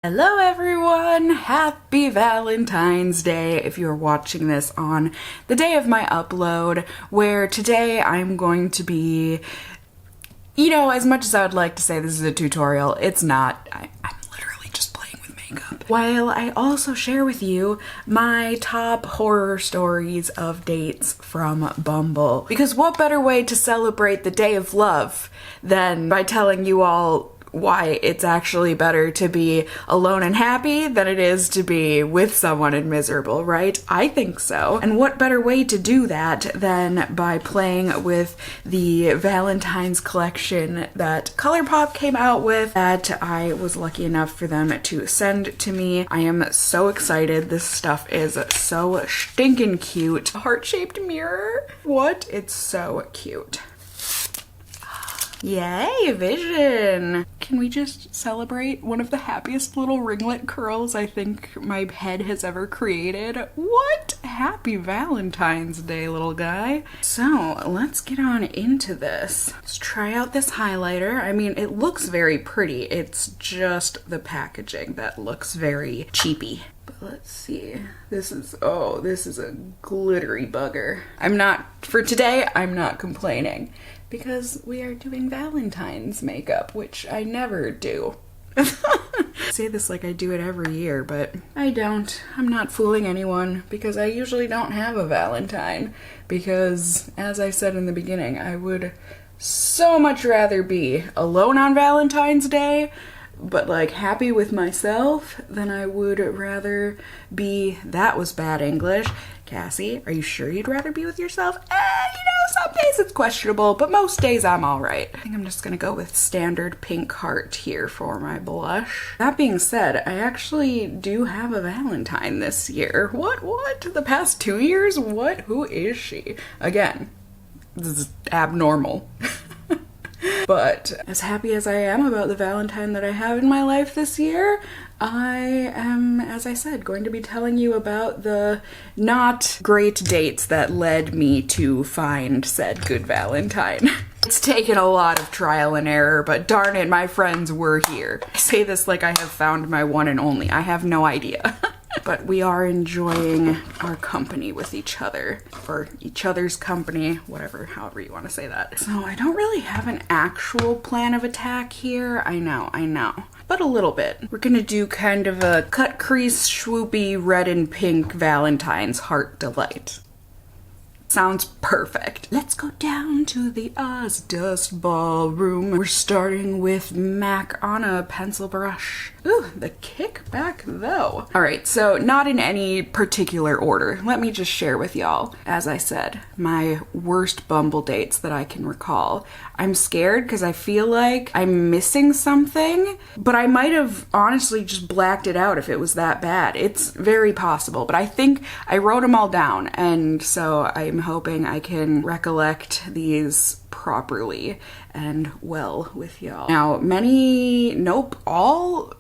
Hello everyone! Happy Valentine's Day if you're watching this on the day of my upload, where today I'm going to be, as much as I would like to say this is a tutorial, it's not. I'm literally just playing with makeup. While I also share with you my top horror stories of dates from Bumble. Because what better way to celebrate the day of love than by telling you all why it's actually better to be alone and happy than it is to be with someone and miserable, right? I think so. And what better way to do that than by playing with the Valentine's collection that ColourPop came out with that I was lucky enough for them to send to me. I am so excited. This stuff is so stinking cute. A heart-shaped mirror. What? It's so cute. Yay, vision! Can we just celebrate one of the happiest little ringlet curls I think my head has ever created? What? Happy Valentine's Day, little guy. So, let's get on into this. Let's try out this highlighter. I mean, it looks very pretty. It's just the packaging that looks very cheapy. But let's see. This is a glittery bugger. For today, I'm not complaining. Because we are doing Valentine's makeup, which I never do. I say this like I do it every year, but I don't. I'm not fooling anyone because I usually don't have a Valentine. Because, as I said in the beginning, I would so much rather be alone on Valentine's Day, but like happy with myself, than I would rather be, that was bad English. Cassie, are you sure you'd rather be with yourself? Some days it's questionable, but most days I'm alright. I think I'm just gonna go with standard pink heart here for my blush. That being said, I actually do have a Valentine this year. What? The past 2 years? What? Who is she? Again, this is abnormal. But as happy as I am about the Valentine that I have in my life this year, I am, as I said, going to be telling you about the not great dates that led me to find said good Valentine. It's taken a lot of trial and error, but darn it, my friends were here. I say this like I have found my one and only. I have no idea. But we are enjoying our company with each other, or each other's company, however you want to say that. So I don't really have an actual plan of attack here. I know, but a little bit. We're gonna do kind of a cut crease, swoopy, red and pink Valentine's heart delight. Sounds perfect. Let's go down to the Ozdust ballroom. We're starting with MAC on a pencil brush. Ooh, the kickback though. All right, so not in any particular order. Let me just share with y'all, as I said, my worst Bumble dates that I can recall. I'm scared because I feel like I'm missing something, but I might have honestly just blacked it out if it was that bad. It's very possible, but I think I wrote them all down, and so I'm hoping I can recollect these properly and well with y'all. Now,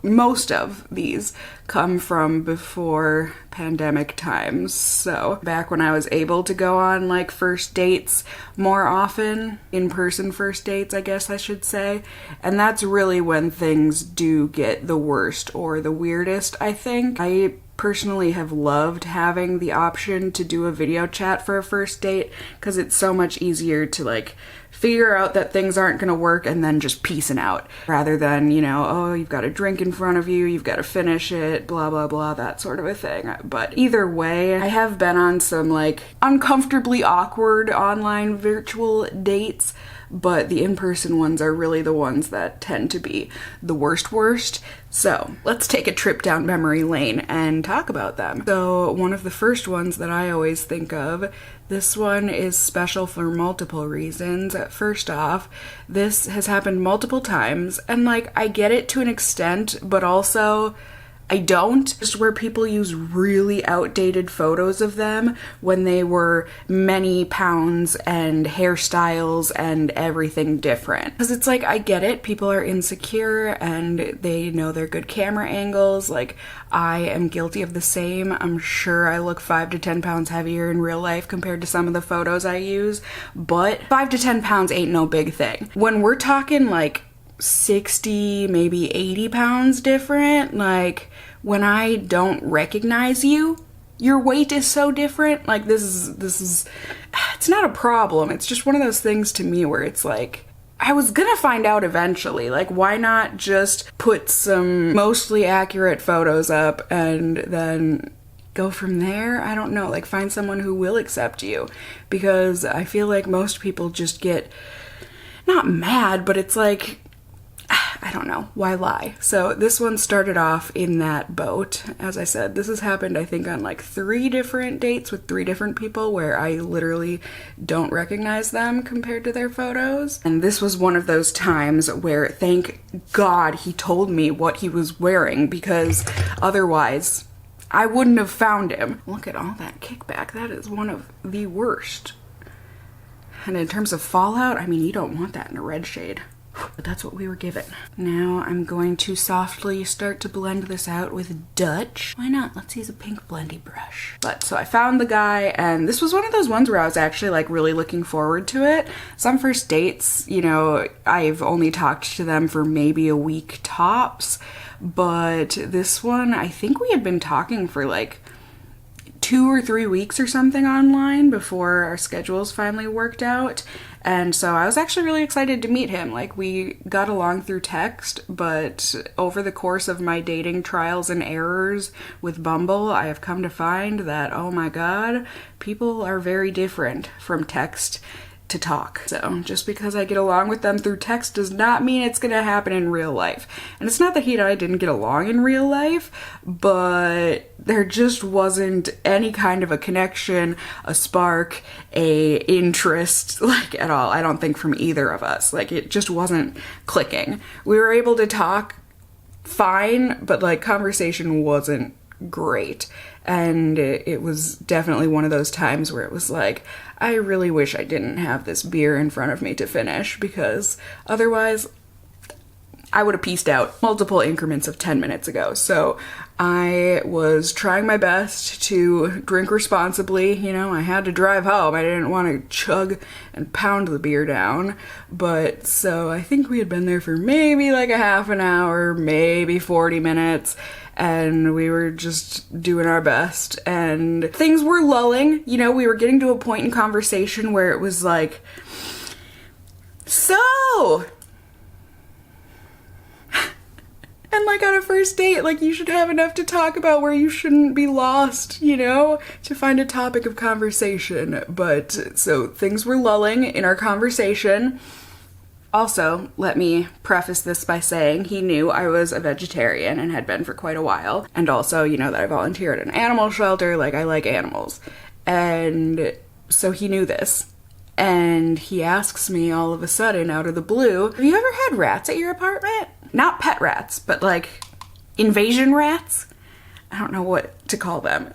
most of these come from before pandemic times. So back when I was able to go on like first dates more often, in-person first dates, I guess I should say. And that's really when things do get the worst or the weirdest, I think. I personally have loved having the option to do a video chat for a first date because it's so much easier to like figure out that things aren't gonna work and then just peacing out rather than, you've got a drink in front of you, you've got to finish it, blah, blah, blah, that sort of a thing. But either way, I have been on some like uncomfortably awkward online virtual dates, but the in-person ones are really the ones that tend to be the worst. So let's take a trip down memory lane and talk about them. So one of the first ones that I always think of, this one is special for multiple reasons. First off, this has happened multiple times, and like I get it to an extent, but also I don't. Just where people use really outdated photos of them when they were many pounds and hairstyles and everything different. Because it's like, I get it, people are insecure and they know they're good camera angles. Like, I am guilty of the same. I'm sure I look 5 to 10 pounds heavier in real life compared to some of the photos I use, but 5 to 10 pounds ain't no big thing. When we're talking like 60, maybe 80 pounds different. Like, when I don't recognize you, your weight is so different. Like, this is, it's not a problem. It's just one of those things to me where it's like, I was gonna find out eventually. Like, why not just put some mostly accurate photos up and then go from there? I don't know, like, find someone who will accept you. Because I feel like most people just get, not mad, but it's like, I don't know, why lie? So this one started off in that boat. As I said, this has happened, I think, on like 3 different dates with 3 different people where I literally don't recognize them compared to their photos. And this was one of those times where, thank God, he told me what he was wearing, because otherwise I wouldn't have found him. Look at all that kickback. That is one of the worst. And in terms of fallout, I mean, you don't want that in a red shade. But that's what we were given. Now I'm going to softly start to blend this out with Dutch. Why not? Let's use a pink blendy brush. But so I found the guy, and this was one of those ones where I was actually like really looking forward to it. Some first dates, you know, I've only talked to them for maybe a week tops. But this one, I think we had been talking for like 2 or 3 weeks or something online before our schedules finally worked out. And so I was actually really excited to meet him. Like, we got along through text, but over the course of my dating trials and errors with Bumble, I have come to find that, oh my God, people are very different from text to talk. So just because I get along with them through text does not mean it's gonna happen in real life. And it's not that he and I didn't get along in real life, but there just wasn't any kind of a connection, a spark, a interest, like, at all. I don't think from either of us. Like, it just wasn't clicking. We were able to talk fine, but like conversation wasn't great. And it was definitely one of those times where it was like, I really wish I didn't have this beer in front of me to finish, because otherwise I would have pieced out multiple increments of 10 minutes ago. So I was trying my best to drink responsibly. You know, I had to drive home. I didn't want to chug and pound the beer down. But so I think we had been there for maybe like a half an hour, maybe 40 minutes. And we were just doing our best, and things were lulling. You know, we were getting to a point in conversation where it was like, so, and like on a first date, like, you should have enough to talk about where you shouldn't be lost, you know, to find a topic of conversation. But so things were lulling in our conversation. Also, let me preface this by saying he knew I was a vegetarian and had been for quite a while. And also, you know, that I volunteer at an animal shelter, like, I like animals. And so he knew this. And he asks me all of a sudden, out of the blue, have you ever had rats at your apartment? Not pet rats, but like invasion rats? I don't know what to call them.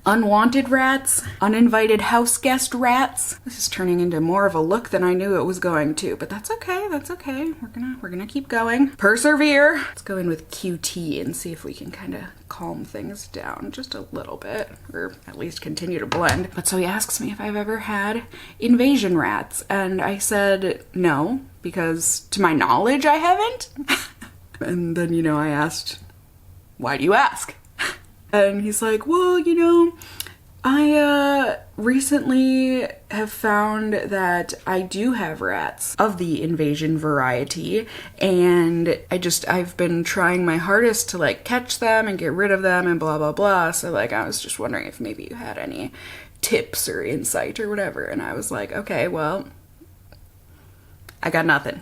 Unwanted rats, uninvited house guest rats. This is turning into more of a look than I knew it was going to, but that's okay, that's okay. We're gonna keep going. Persevere. Let's go in with QT and see if we can kind of calm things down just a little bit, or at least continue to blend. But so he asks me if I've ever had invasion rats, and I said no, because to my knowledge I haven't. And then, you know, I asked, why do you ask? And he's like, well, you know, I recently have found that I do have rats of the invasion variety, and I've been trying my hardest to like catch them and get rid of them and blah, blah, blah. So like, I was just wondering if maybe you had any tips or insight or whatever. And I was like, okay, well, I got nothing.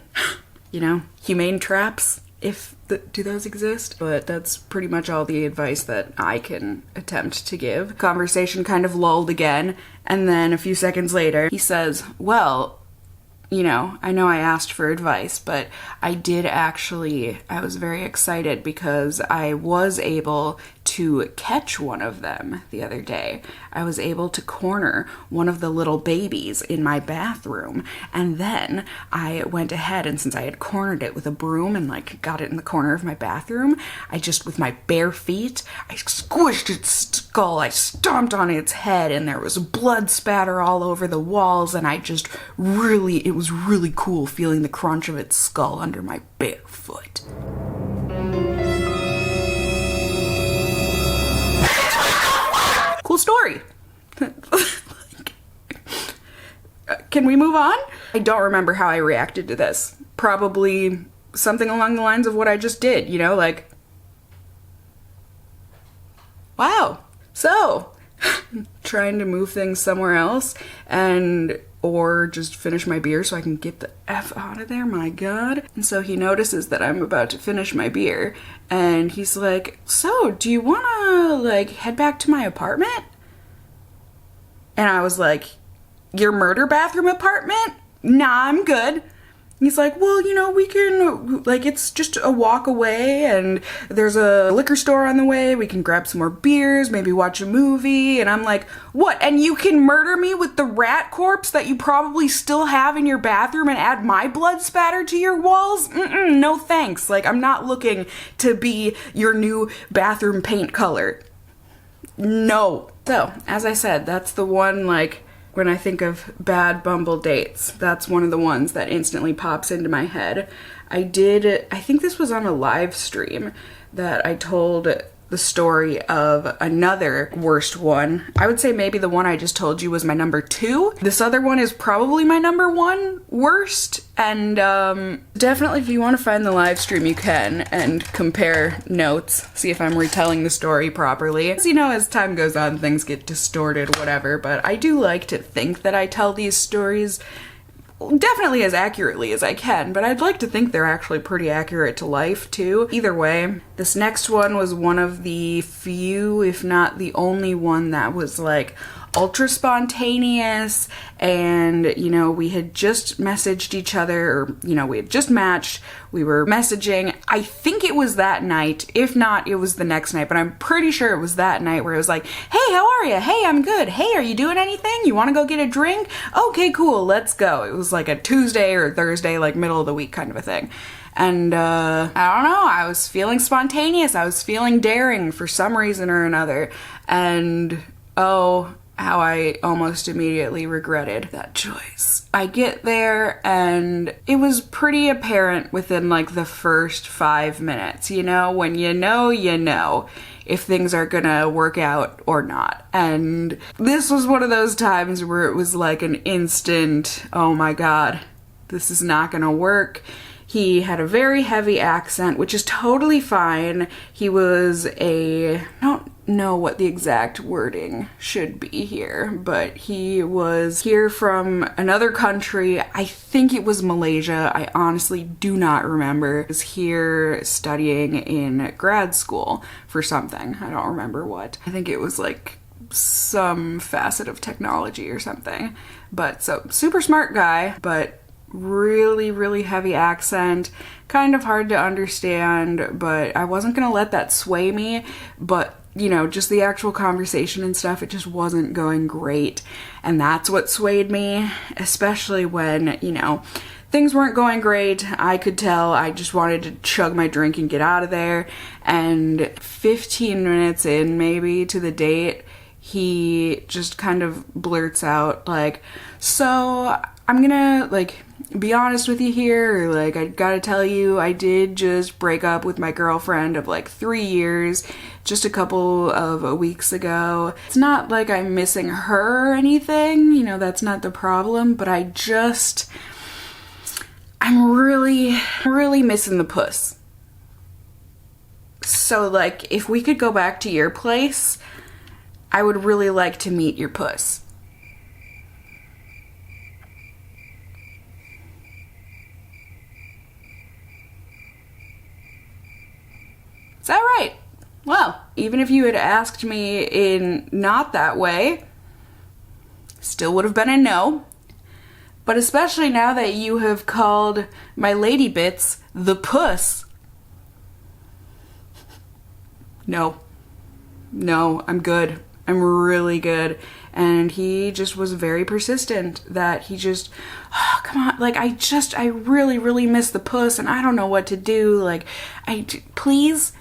You know, humane traps, do those exist? But that's pretty much all the advice that I can attempt to give. Conversation kind of lulled again, and then a few seconds later, he says, well, you know I asked for advice, but I was very excited because I was able to catch one of them the other day. I was able to corner one of the little babies in my bathroom, and then I went ahead, and since I had cornered it with a broom and like got it in the corner of my bathroom, I just, with my bare feet, I squished its skull. I stomped on its head and there was blood spatter all over the walls, and it was really cool feeling the crunch of its skull under my bare foot. Cool story. Can we move on? I don't remember how I reacted to this. Probably something along the lines of what I just did, like, wow. So, trying to move things somewhere else or just finish my beer so I can get the F out of there, my God. And so he notices that I'm about to finish my beer, and he's like, so, do you wanna, like, head back to my apartment? And I was like, your murder bathroom apartment? Nah, I'm good. He's like, well, we can, like, it's just a walk away and there's a liquor store on the way. We can grab some more beers, maybe watch a movie. And I'm like, what? And you can murder me with the rat corpse that you probably still have in your bathroom and add my blood spatter to your walls? No thanks. Like, I'm not looking to be your new bathroom paint color. No. So, as I said, that's the one, like, when I think of bad Bumble dates, that's one of the ones that instantly pops into my head. I think this was on a live stream that I told the story of another worst one. I would say maybe the one I just told you was my number 2. This other one is probably my number 1 worst. And definitely if you want to find the live stream, you can, and compare notes, see if I'm retelling the story properly. As as time goes on, things get distorted, whatever, but I do like to think that I tell these stories definitely as accurately as I can, but I'd like to think they're actually pretty accurate to life too. Either way, this next one was one of the few, if not the only one that was like ultra spontaneous, and we had just messaged each other, or we had just matched, we were messaging. I think it was that night. If not, it was the next night, but I'm pretty sure it was that night where it was like, hey, how are you? Hey, I'm good. Hey, are you doing anything? You want to go get a drink? Okay, cool, let's go. It was like a Tuesday or Thursday, like middle of the week kind of a thing. And I don't know, I was feeling spontaneous, I was feeling daring for some reason or another, and how I almost immediately regretted that choice. I get there and it was pretty apparent within like the first 5 minutes, when you know if things are gonna work out or not. And this was one of those times where it was like an instant, oh my God, this is not gonna work. He had a very heavy accent, which is totally fine. He was I don't know what the exact wording should be here, but he was here from another country. I think it was Malaysia. I honestly do not remember. He was here studying in grad school for something. I don't remember what. I think it was like some facet of technology or something. But so super smart guy, but really, really heavy accent, kind of hard to understand, but I wasn't gonna let that sway me. But just the actual conversation and stuff, it just wasn't going great, and that's what swayed me, especially when things weren't going great. I could tell I just wanted to chug my drink and get out of there. And 15 minutes in maybe to the date, he just kind of blurts out like, so I'm gonna like be honest with you here, or like I gotta tell you, I did just break up with my girlfriend of like 3 years just a couple of weeks ago. It's not like I'm missing her or anything, that's not the problem, but I'm really missing the puss. So like if we could go back to your place, I would really like to meet your puss. Is that right? Well, even if you had asked me in not that way, still would have been a no. But especially now that you have called my lady bits the puss. No, I'm good. I'm really good. And he just was very persistent that he just, oh, come on, like I really, really miss the puss and I don't know what to do. Like, please.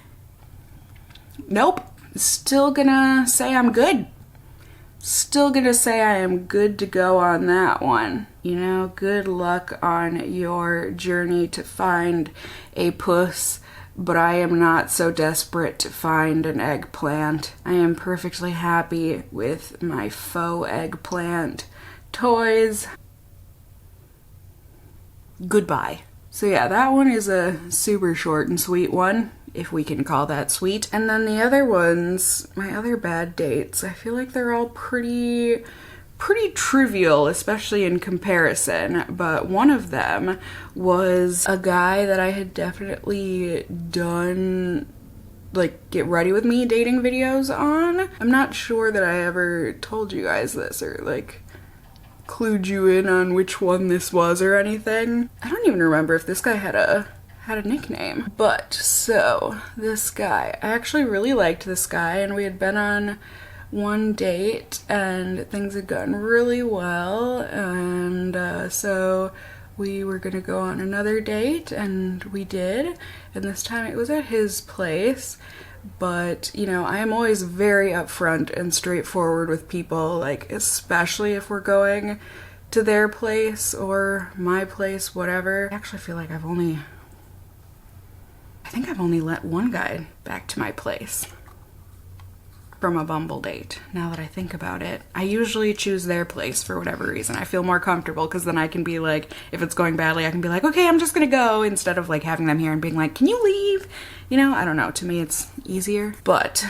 Nope. still gonna say I'm good. Still gonna say I am good to go on that one. You know, good luck on your journey to find a puss, but I am not so desperate to find an eggplant. I am perfectly happy with my faux eggplant toys. Goodbye. So yeah, that one is a super short and sweet one, if we can call that sweet. And then the other ones, my other bad dates, I feel like they're all pretty trivial, especially in comparison. But one of them was a guy that I had definitely done like get ready with me dating videos on. I'm not sure that I ever told you guys this or like clued you in on which one this was or anything. I don't even remember if this guy had a nickname. But so this guy, I actually really liked this guy, and we had been on one date and things had gone really well, and so we were gonna go on another date, and we did, and this time it was at his place. But, you know, I am always very upfront and straightforward with people, like, especially if we're going to their place or my place, whatever. I actually feel like I think I've only let one guy back to my place from a Bumble date, now that I think about it. I usually choose their place for whatever reason. I feel more comfortable because then I can be like, if it's going badly, I can be like, okay, I'm just gonna go, instead of like having them here and being like, can you leave? You know, I don't know, to me it's easier. But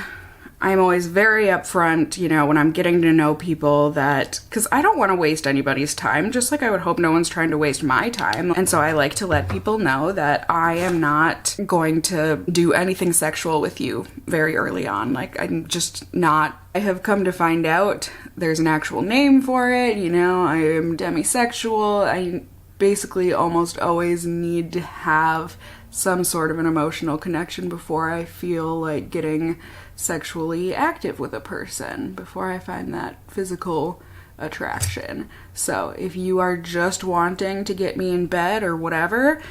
I'm always very upfront, you know, when I'm getting to know people, that, because I don't want to waste anybody's time, just like I would hope no one's trying to waste my time. And so I like to let people know that I am not going to do anything sexual with you very early on. Like, I'm just not. I have come to find out there's an actual name for it, you know, I am demisexual. I basically almost always need to have some sort of an emotional connection before I feel like getting sexually active with a person, before I find that physical attraction. So if you are just wanting to get me in bed or whatever,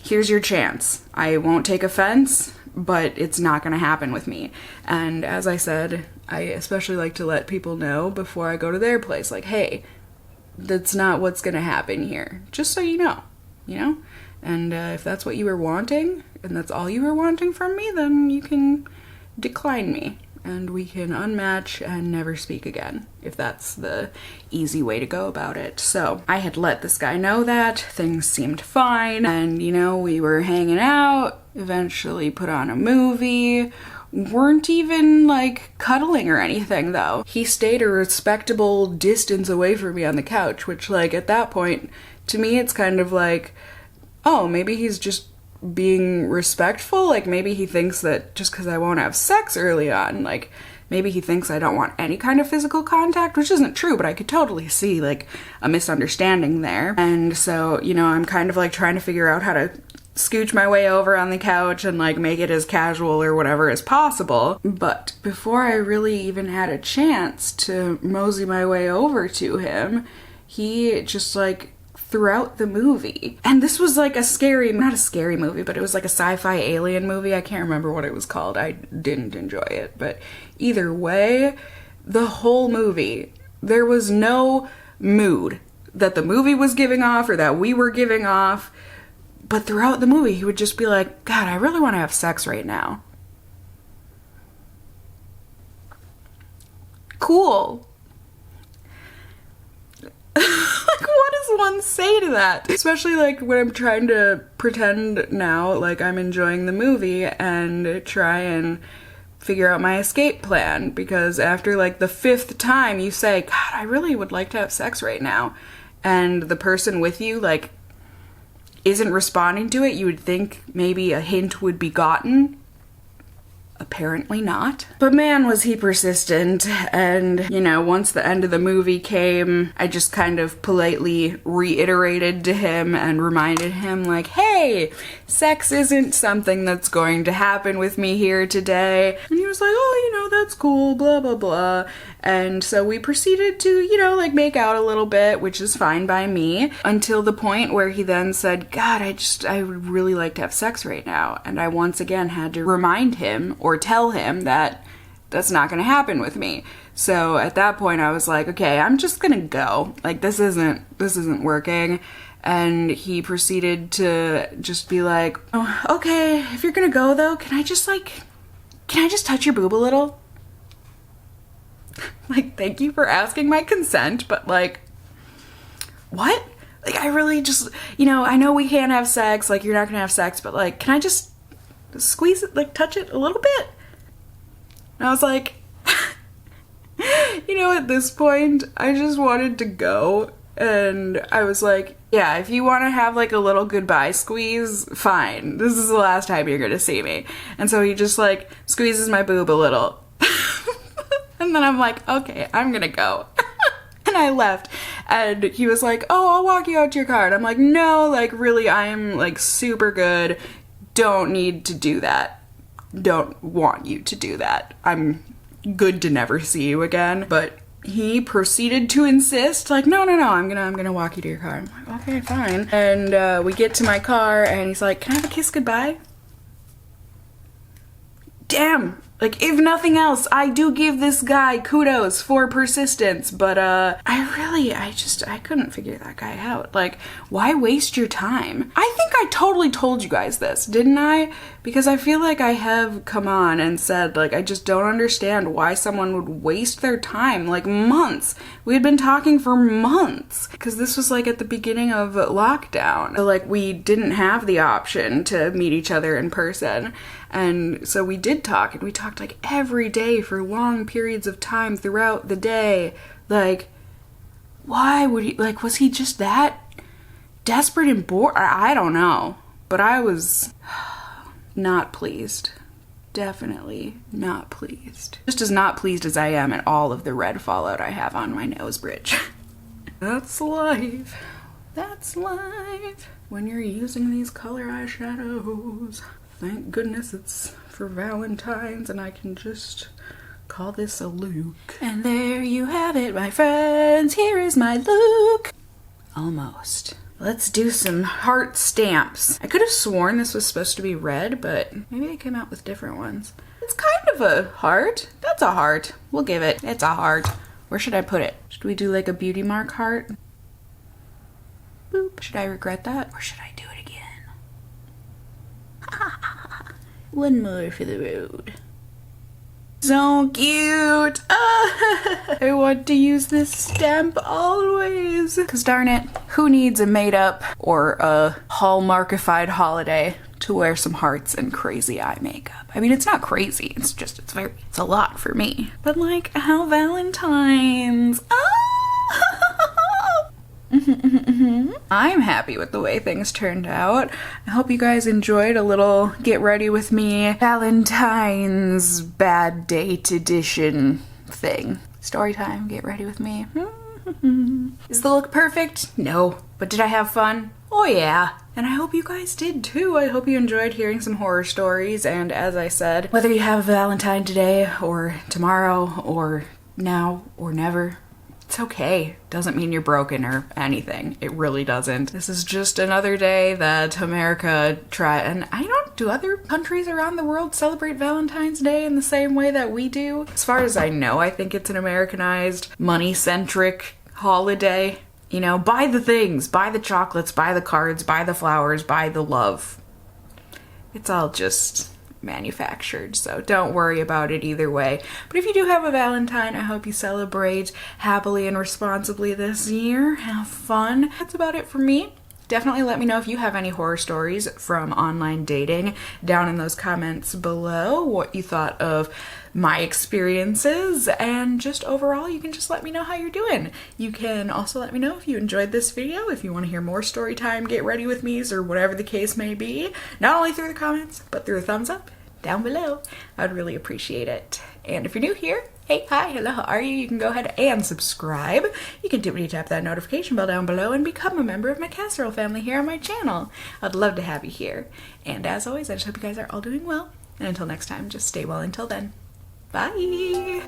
here's your chance. I won't take offense, but it's not going to happen with me. And as I said, I especially like to let people know before I go to their place, like, hey, that's not what's going to happen here, just so you know, you know? And if that's what you were wanting, and that's all you were wanting from me, then you can decline me, and we can unmatch and never speak again, if that's the easy way to go about it. So I had let this guy know that things seemed fine, and you know, we were hanging out, eventually put on a movie, weren't even like cuddling or anything though. He stayed a respectable distance away from me on the couch, which, like, at that point, to me it's kind of like, oh, maybe he's just being respectful. Like, maybe he thinks that just because I won't have sex early on, like, maybe he thinks I don't want any kind of physical contact, which isn't true, but I could totally see, like, a misunderstanding there. And so, you know, I'm kind of, like, trying to figure out how to scooch my way over on the couch and, like, make it as casual or whatever as possible. But before I really even had a chance to mosey my way over to him, he just, like, throughout the movie. And this was like not a scary movie, but it was like a sci-fi alien movie. I can't remember what it was called. I didn't enjoy it. But either way, the whole movie, there was no mood that the movie was giving off or that we were giving off. But throughout the movie, he would just be like, God, I really want to have sex right now. Cool. Like, what does one say to that? Especially, like, when I'm trying to pretend now like I'm enjoying the movie and try and figure out my escape plan, because after, like, the 5th time you say, God, I really would like to have sex right now, and the person with you, like, isn't responding to it, you would think maybe a hint would be gotten. Apparently not. But man, was he persistent. And, you know, once the end of the movie came, I just kind of politely reiterated to him and reminded him, like, hey, sex isn't something that's going to happen with me here today. And he was like, oh, you know, that's cool, blah, blah, blah. And so we proceeded to, you know, like, make out a little bit, which is fine by me, until the point where he then said, God, I would really like to have sex right now. And I once again had to remind him or tell him that that's not gonna happen with me. So at that point I was like, okay, I'm just gonna go. Like, this isn't working. And he proceeded to just be like, oh, okay, if you're gonna go though, can I just touch your boob a little? Like, thank you for asking my consent, but like, what? Like, I really just, I know we can't have sex, like, you're not gonna have sex, but like, can I just squeeze it, like, touch it a little bit? And I was like, at this point, I just wanted to go. And I was like, yeah, if you want to have like a little goodbye squeeze, fine. This is the last time you're gonna see me. And so he just like squeezes my boob a little. And then I'm like, okay, I'm gonna go. And I left. And he was like, oh, I'll walk you out to your car. And I'm like, no, like, really, I'm like super good. Don't need to do that. Don't want you to do that. I'm good to never see you again. But he proceeded to insist, like, no, I'm gonna walk you to your car. I'm like, okay, fine. And we get to my car and he's like, can I have a kiss goodbye? Damn. Like, if nothing else, I do give this guy kudos for persistence, but I couldn't figure that guy out. Like, why waste your time? I think I totally told you guys this, didn't I? Because I feel like I have come on and said, like, I just don't understand why someone would waste their time, like, months. We had been talking for months, because this was, like, at the beginning of lockdown. So, like, we didn't have the option to meet each other in person. And so we did talk, and we talked like every day for long periods of time throughout the day. Like, why would he, like, was he just that desperate and bored? I don't know. But I was not pleased. Definitely not pleased. Just as not pleased as I am at all of the red fallout I have on my nose bridge. That's life. That's life. When you're using these color eyeshadows. Thank goodness it's for Valentine's and I can just call this a look. And there you have it, my friends. Here is my look. Almost. Let's do some heart stamps. I could have sworn this was supposed to be red, but maybe they came out with different ones. It's kind of a heart. That's a heart. We'll give it. It's a heart. Where should I put it? Should we do like a beauty mark heart? Boop. Should I regret that? Or should I do it again? One more for the road. So cute! I want to use this stamp always. Cause darn it, who needs a made up or a hallmarkified holiday to wear some hearts and crazy eye makeup? I mean, it's not crazy, it's a lot for me. But like, how Valentine's? I'm happy with the way things turned out. I hope you guys enjoyed a little get ready with me Valentine's bad date edition thing. Story time, get ready with me. Is the look perfect? No. But did I have fun? Oh yeah. And I hope you guys did too. I hope you enjoyed hearing some horror stories. And as I said, whether you have a Valentine today or tomorrow or now or never, it's okay. Doesn't mean you're broken or anything. It really doesn't. This is just another day that America and I don't, do other countries around the world celebrate Valentine's Day in the same way that we do? As far as I know, I think it's an Americanized, money-centric holiday. You know, buy the things, buy the chocolates, buy the cards, buy the flowers, buy the love. It's all just manufactured, so don't worry about it either way. But if you do have a Valentine, I hope you celebrate happily and responsibly this year. Have fun. That's about it for me. Definitely let me know if you have any horror stories from online dating down in those comments below, what you thought of my experiences, and just overall, you can just let me know how you're doing. You can also let me know if you enjoyed this video, if you want to hear more story time, get ready with me's, or whatever the case may be, not only through the comments, but through a thumbs up down below. I'd really appreciate it. And if you're new here, hey, hi, hello, how are you? You can go ahead and subscribe. You can tap that notification bell down below and become a member of my casserole family here on my channel. I'd love to have you here. And as always, I just hope you guys are all doing well. And until next time, just stay well until then. Bye!